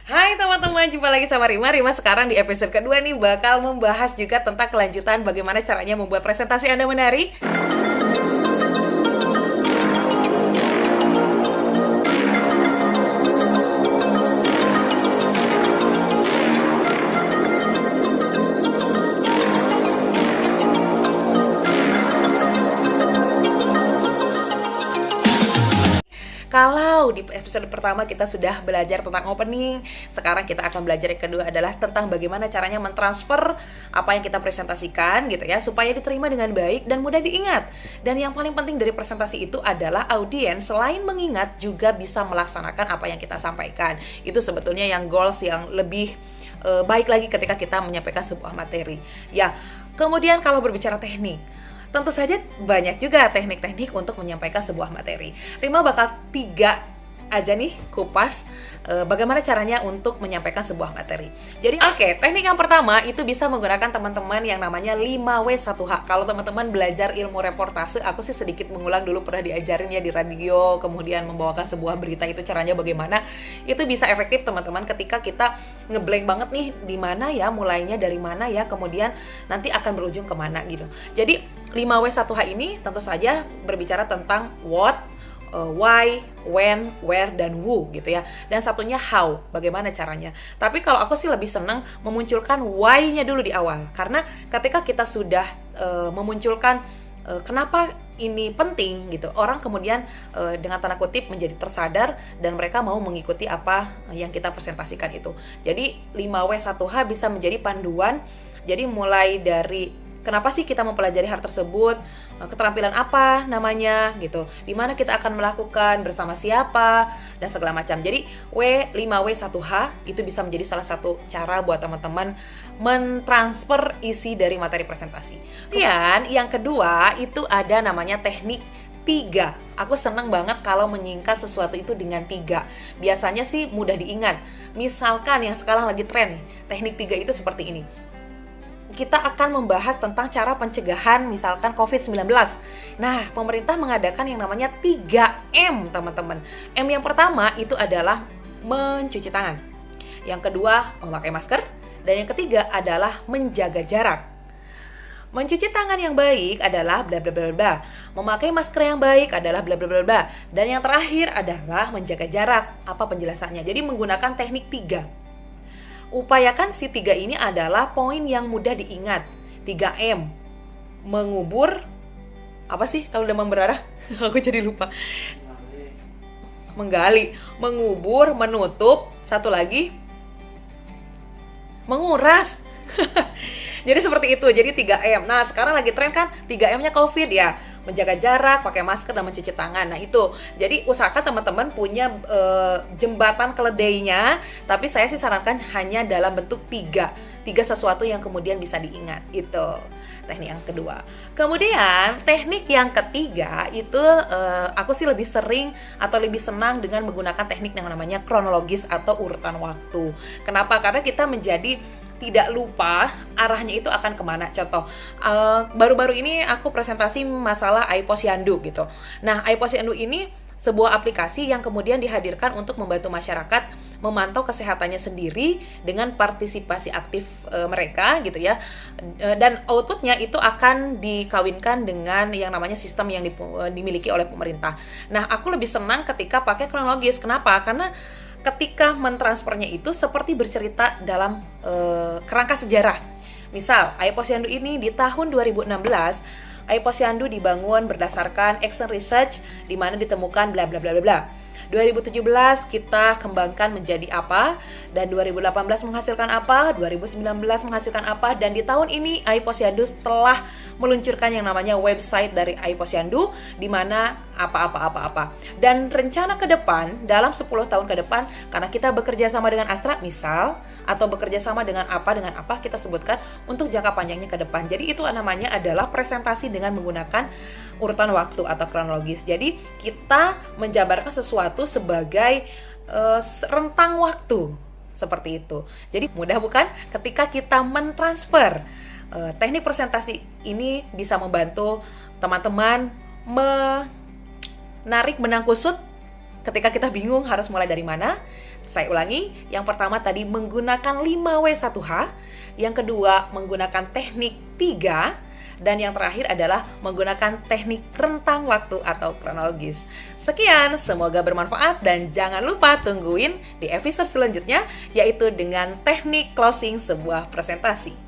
Hai teman-teman, jumpa lagi sama Rima. Rima sekarang di episode kedua nih bakal membahas juga tentang kelanjutan bagaimana caranya membuat presentasi Anda menarik. Kalau di episode pertama kita sudah belajar tentang opening, sekarang kita akan belajar yang kedua adalah tentang bagaimana caranya mentransfer apa yang kita presentasikan gitu ya, supaya diterima dengan baik dan mudah diingat. Dan yang paling penting dari presentasi itu adalah audiens selain mengingat juga bisa melaksanakan apa yang kita sampaikan. Itu sebetulnya yang goals yang lebih baik lagi ketika kita menyampaikan sebuah materi. Ya, kemudian kalau berbicara teknik, tentu saja banyak juga teknik-teknik untuk menyampaikan sebuah materi. Rima bakal 3 aja nih kupas bagaimana caranya untuk menyampaikan sebuah materi. Jadi teknik yang pertama itu bisa menggunakan teman-teman yang namanya 5W1H. Kalau teman-teman belajar ilmu reportase, aku sih sedikit mengulang dulu pernah diajarin ya di radio, kemudian membawakan sebuah berita itu caranya bagaimana. Itu bisa efektif teman-teman ketika kita ngeblank banget nih di mana ya, mulainya dari mana ya, kemudian nanti akan berujung kemana gitu. Jadi 5W1H ini tentu saja berbicara tentang what, why, when, where, dan who gitu ya. Dan satunya how, bagaimana caranya. Tapi kalau aku sih lebih senang memunculkan why-nya dulu di awal. Karena ketika kita sudah memunculkan kenapa ini penting gitu, orang kemudian dengan tanda kutip menjadi tersadar dan mereka mau mengikuti apa yang kita presentasikan itu. Jadi 5W1H bisa menjadi panduan. Jadi mulai dari kenapa sih kita mempelajari hal tersebut, keterampilan apa namanya gitu, dimana kita akan melakukan, bersama siapa, dan segala macam. Jadi 5W1H itu bisa menjadi salah satu cara buat teman-teman mentransfer isi dari materi presentasi. Kemudian yang kedua itu ada namanya teknik 3. Aku senang banget kalau menyingkat sesuatu itu dengan 3. Biasanya sih mudah diingat. Misalkan yang sekarang lagi tren nih, teknik 3 itu seperti ini. Kita akan membahas tentang cara pencegahan misalkan COVID-19. Nah, pemerintah mengadakan yang namanya 3M, teman-teman. M yang pertama itu adalah mencuci tangan. Yang kedua, memakai masker. Dan yang ketiga adalah menjaga jarak. Mencuci tangan yang baik adalah bla bla bla bla. Memakai masker yang baik adalah bla bla bla bla. Dan yang terakhir adalah menjaga jarak. Apa penjelasannya? Jadi menggunakan teknik 3. Upayakan si 3 ini adalah poin yang mudah diingat. 3M. Mengubur. Apa sih kalau demam berdarah? Aku jadi lupa. Menggali. Mengubur, menutup. Satu lagi. Menguras. Jadi seperti itu. Jadi 3M. Nah, sekarang lagi tren kan 3M-nya COVID ya. Menjaga jarak, pakai masker, dan mencuci tangan. Nah itu, jadi usahakan teman-teman punya jembatan keledainya. Tapi saya sih sarankan hanya dalam bentuk 3 sesuatu yang kemudian bisa diingat. Itu teknik yang kedua. Kemudian teknik yang ketiga itu aku sih lebih sering atau lebih senang dengan menggunakan teknik yang namanya kronologis atau urutan waktu. Kenapa? Karena kita menjadi tidak lupa arahnya itu akan kemana. Contoh, baru-baru ini aku presentasi masalah iPosyandu gitu. Nah, iPosyandu ini sebuah aplikasi yang kemudian dihadirkan untuk membantu masyarakat memantau kesehatannya sendiri dengan partisipasi aktif mereka gitu ya. Dan outputnya itu akan dikawinkan dengan yang namanya sistem yang dimiliki oleh pemerintah. Nah, aku lebih senang ketika pakai kronologis. Kenapa? Karena ketika mentransfernya itu seperti bercerita dalam kerangka sejarah. Misal, iPosyandu ini di tahun 2016, iPosyandu dibangun berdasarkan action research di mana ditemukan bla bla bla bla bla. 2017 kita kembangkan menjadi apa, dan 2018 menghasilkan apa, 2019 menghasilkan apa, dan di tahun ini iPosyandu telah meluncurkan yang namanya website dari iPosyandu di mana apa. Dan rencana ke depan dalam 10 tahun ke depan, karena kita bekerja sama dengan Astra misal, atau bekerja sama dengan apa kita sebutkan untuk jangka panjangnya ke depan. Jadi itu namanya adalah presentasi dengan menggunakan urutan waktu atau kronologis. Jadi kita menjabarkan sesuatu sebagai rentang waktu seperti itu. Jadi mudah bukan ketika kita mentransfer. Teknik presentasi ini bisa membantu teman-teman menarik benang kusut ketika kita bingung harus mulai dari mana. Saya ulangi, yang pertama tadi menggunakan 5W1H, yang kedua menggunakan teknik 3, dan yang terakhir adalah menggunakan teknik rentang waktu atau kronologis. Sekian, semoga bermanfaat dan jangan lupa tungguin di episode selanjutnya, yaitu dengan teknik closing sebuah presentasi.